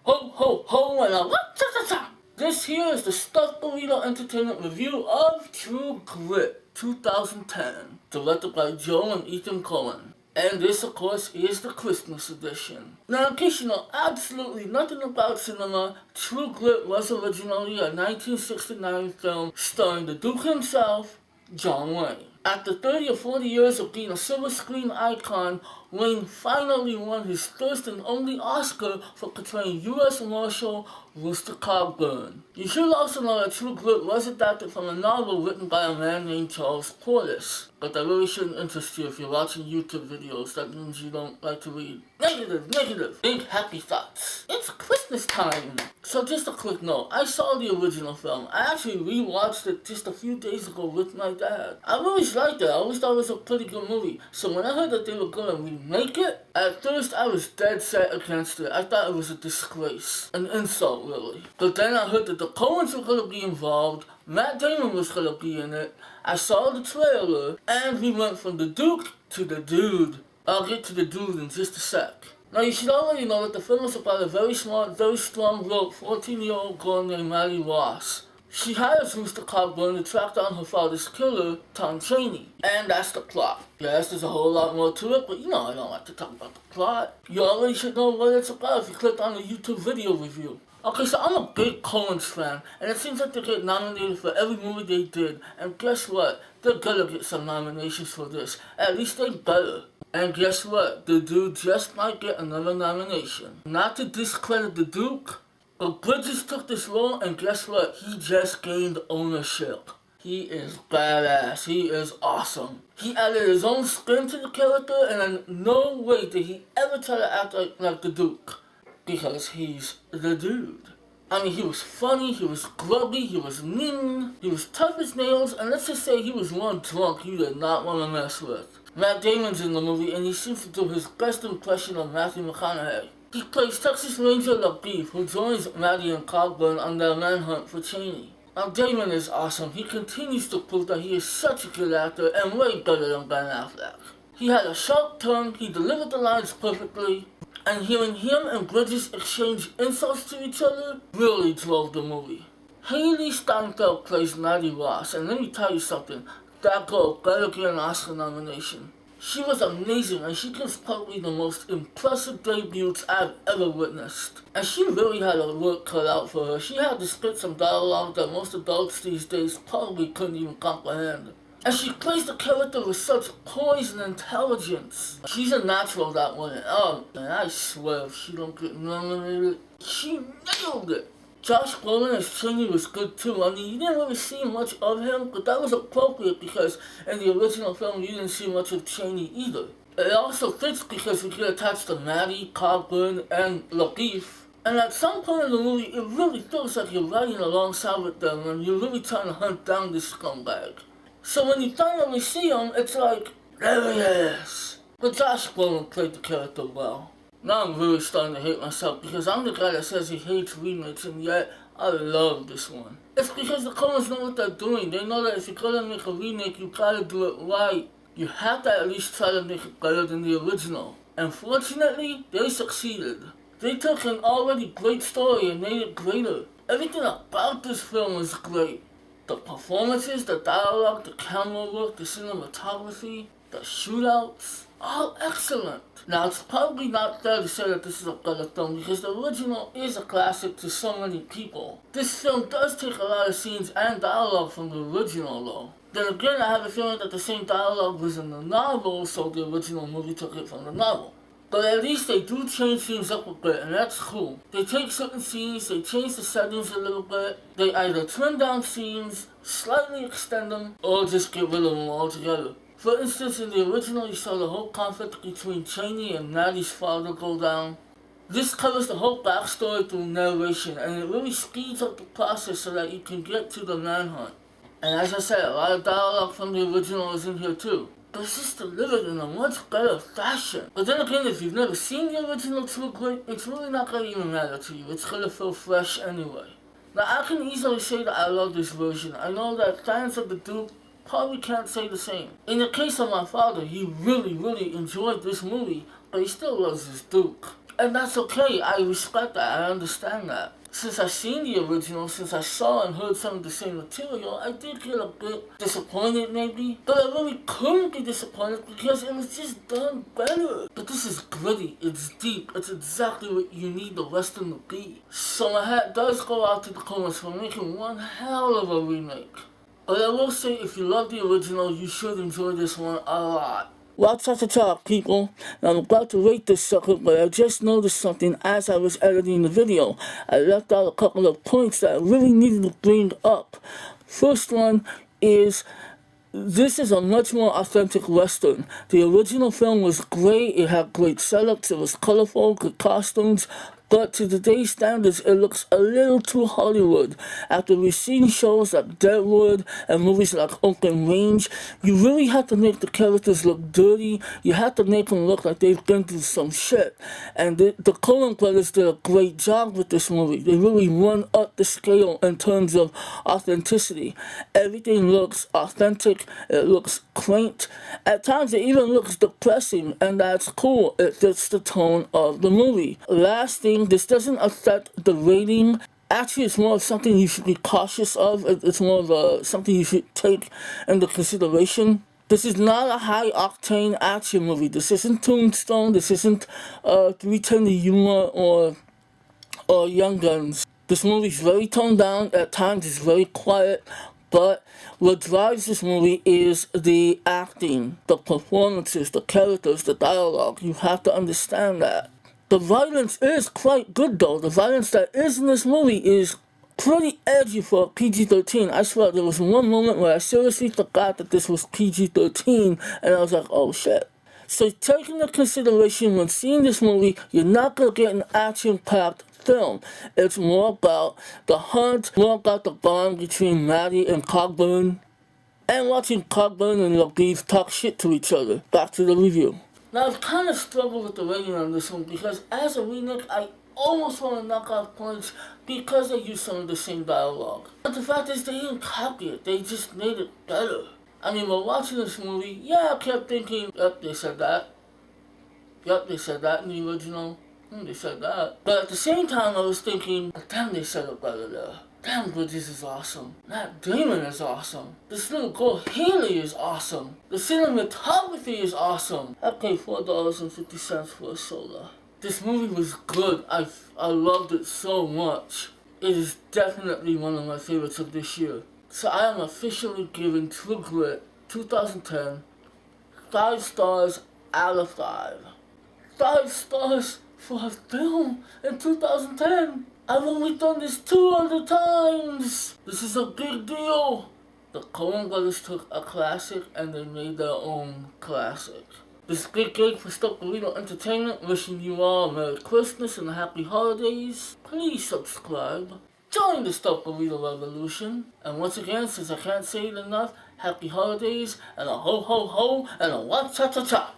Ho, ho, ho, and a what-cha-cha-cha! This here is the Stuffed Burrito Entertainment review of True Grit 2010, directed by Joel and Ethan Coen. And this, of course, is the Christmas edition. Now, in case you know absolutely nothing about cinema, True Grit was originally a 1969 film starring the Duke himself, John Wayne. After 30 or 40 years of being a silver screen icon, Wayne finally won his first and only Oscar for portraying U.S. Marshal Rooster Cogburn. You should also know that True Grit was adapted from a novel written by a man named Charles Portis. But that really shouldn't interest you if you're watching YouTube videos. That means you don't like to read. Negative. Big happy thoughts. It's Christmas time. So just a quick note. I saw the original film. I actually rewatched it just a few days ago with my dad. I always liked it. I always thought it was a pretty good movie. So when I heard that they were going to remake it, at first I was dead set against it. I thought it was a disgrace. An insult, really. But then I heard that the Coens were going to be involved. Matt Damon was going to be in it. I saw the trailer, and we went from the Duke to the Dude. I'll get to the Dude in just a sec. Now you should already know that the film is about a very smart, very strong-willed 14-year-old girl named Maddie Ross. She hires Rooster Cogburn to track down her father's killer, Tom Chaney. And that's the plot. Yes, there's a whole lot more to it, but you know I don't like to talk about the plot. You already should know what it's about if you clicked on the YouTube video review. Okay, so I'm a big Coens fan, and it seems like they get nominated for every movie they did, and guess what? They're gonna get some nominations for this. At least they better. And guess what? The Dude just might get another nomination. Not to discredit the Duke, but Bridges took this role, and guess what? He just gained ownership. He is badass. He is awesome. He added his own spin to the character, and in no way did he ever try to act like the Duke. Because he's the Dude. I mean, he was funny, he was grubby, he was mean, he was tough as nails, and let's just say he was one drunk you did not want to mess with. Matt Damon's in the movie, and he seems to do his best impression of Matthew McConaughey. He plays Texas Ranger Labeef, who joins Maddie and Cogburn on their manhunt for Chaney. Now, Damon is awesome. He continues to prove that he is such a good actor, and way better than Ben Affleck. He had a sharp tongue, he delivered the lines perfectly, and hearing him and Bridges exchange insults to each other really drove the movie. Haley Steinfeld plays Maddie Ross, and let me tell you something, that girl better get an Oscar nomination. She was amazing, and she gives probably the most impressive debuts I've ever witnessed. And she really had her work cut out for her. She had to spit some dialogue that most adults these days probably couldn't even comprehend. And she plays the character with such poise and intelligence. She's a natural, that one. Oh, man, I swear, if she don't get nominated, she nailed it. Josh Brolin as Chaney was good too. I mean, you didn't really see much of him, but that was appropriate because in the original film, you didn't see much of Chaney either. It also fits because we get attached to Maddie, Cogburn, and Labeef. And at some point in the movie, it really feels like you're riding alongside with them and you're really trying to hunt down this scumbag. So when you finally see him, it's like, there he is. But Josh Brolin played the character well. Now I'm really starting to hate myself because I'm the guy that says he hates remakes, and yet I love this one. It's because the Coens know what they're doing. They know that if you're gonna make a remake, you gotta do it right. You have to at least try to make it better than the original. And fortunately, they succeeded. They took an already great story and made it greater. Everything about this film was great. The performances, the dialogue, the camera work, the cinematography, the shootouts, all excellent. Now, it's probably not fair to say that this is a better film because the original is a classic to so many people. This film does take a lot of scenes and dialogue from the original though. Then again, I have a feeling that the same dialogue was in the novel, so the original movie took it from the novel. But at least they do change things up a bit, and that's cool. They take certain scenes, they change the settings a little bit, they either trim down scenes, slightly extend them, or just get rid of them altogether. For instance, in the original, you saw the whole conflict between Chaney and Maddie's father go down. This covers the whole backstory through narration, and it really speeds up the process so that you can get to the manhunt. And as I said, a lot of dialogue from the original is in here too. But it's just delivered in a much better fashion. But then again, if you've never seen the original True Grit, it's really not going to even matter to you. It's going to feel fresh anyway. Now, I can easily say that I love this version. I know that fans of the Duke probably can't say the same. In the case of my father, he really enjoyed this movie, but he still loves his Duke. And that's okay, I respect that, I understand that. Since I've seen the original, since I saw and heard some of the same material, I did get a bit disappointed maybe. But I really couldn't be disappointed because it was just done better. But this is gritty, it's deep, it's exactly what you need the Western to be. So my hat does go out to the Coens for making one hell of a remake. But I will say, if you love the original, you should enjoy this one a lot. Well, cha-cha-cha, people. Now, I'm about to rate this sucker, but I just noticed something as I was editing the video. I left out a couple of points that I really needed to bring up. First one is, this is a much more authentic Western. The original film was great, it had great setups, it was colorful, good costumes, but to today's standards, it looks a little too Hollywood. After we've seen shows like Deadwood and movies like Open Range, you really have to make the characters look dirty. You have to make them look like they've been through some shit. And the Coen brothers did a great job with this movie. They really run up the scale in terms of authenticity. Everything looks authentic. It looks quaint. At times, it even looks depressing, and that's cool. It fits the tone of the movie. Last thing, this doesn't affect the rating. Actually, it's more of something you should be cautious of. It's more of something you should take into consideration. This is not a high-octane action movie. This isn't Tombstone. This isn't 310 to Yuma or Young Guns. This movie's very toned down. At times, it's very quiet. But what drives this movie is the acting, the performances, the characters, the dialogue. You have to understand that. The violence is quite good though. The violence that is in this movie is pretty edgy for PG-13. I swear there was one moment where I seriously forgot that this was PG-13 and I was like, oh shit. So taking into consideration when seeing this movie, you're not going to get an action-packed film. It's more about the hunt, more about the bond between Maddie and Cogburn, and watching Cogburn and Lakeith talk shit to each other. Back to the review. Now, I've kind of struggled with the rating on this one because as a remake, I almost want to knock off points because they use some of the same dialogue. But the fact is, they didn't copy it, they just made it better. I mean, while watching this movie, yeah, I kept thinking, yep, they said that. Yep, they said that in the original. They said that. But at the same time, I was thinking, damn, they said it better there. Damn, Bridges is awesome. Matt Damon is awesome. This little girl Haley is awesome. The cinematography is awesome. I paid $4.50 for a soda. This movie was good. I loved it so much. It is definitely one of my favorites of this year. So I am officially giving True Grit 2010 5 stars out of 5. 5 stars for a film in 2010. I've only done this 2 other times. This is a big deal. The Coen brothers took a classic and they made their own classic. This is Big Gig for Stuck Burrito Entertainment, wishing you all a Merry Christmas and Happy Holidays. Please subscribe. Join the Stuck Burrito Revolution. And once again, since I can't say it enough, Happy Holidays and a ho ho ho and a wa cha cha cha.